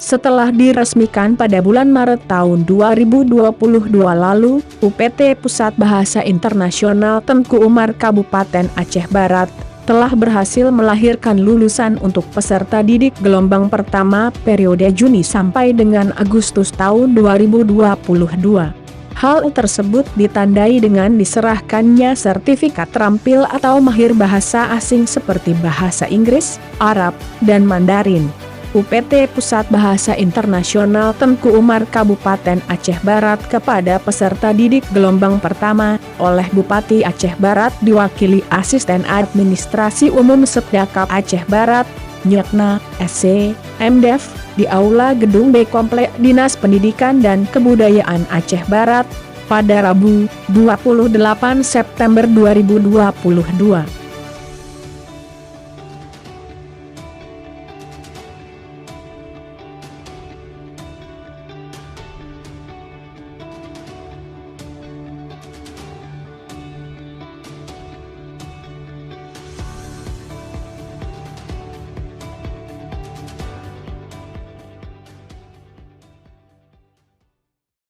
Setelah diresmikan pada bulan Maret tahun 2022 lalu, UPT Pusat Bahasa Internasional Tengku Umar Kabupaten Aceh Barat telah berhasil melahirkan lulusan untuk peserta didik gelombang pertama periode Juni sampai dengan Agustus tahun 2022. Hal tersebut ditandai dengan diserahkannya sertifikat terampil atau mahir bahasa asing seperti bahasa Inggris, Arab, dan Mandarin. UPT Pusat Bahasa Internasional Tengku Umar Kabupaten Aceh Barat kepada peserta didik gelombang pertama oleh Bupati Aceh Barat diwakili Asisten Administrasi Umum Setdakap Aceh Barat, Nyekna, SC, MDev, di Aula Gedung B Komplek Dinas Pendidikan dan Kebudayaan Aceh Barat pada Rabu, 28 September 2022.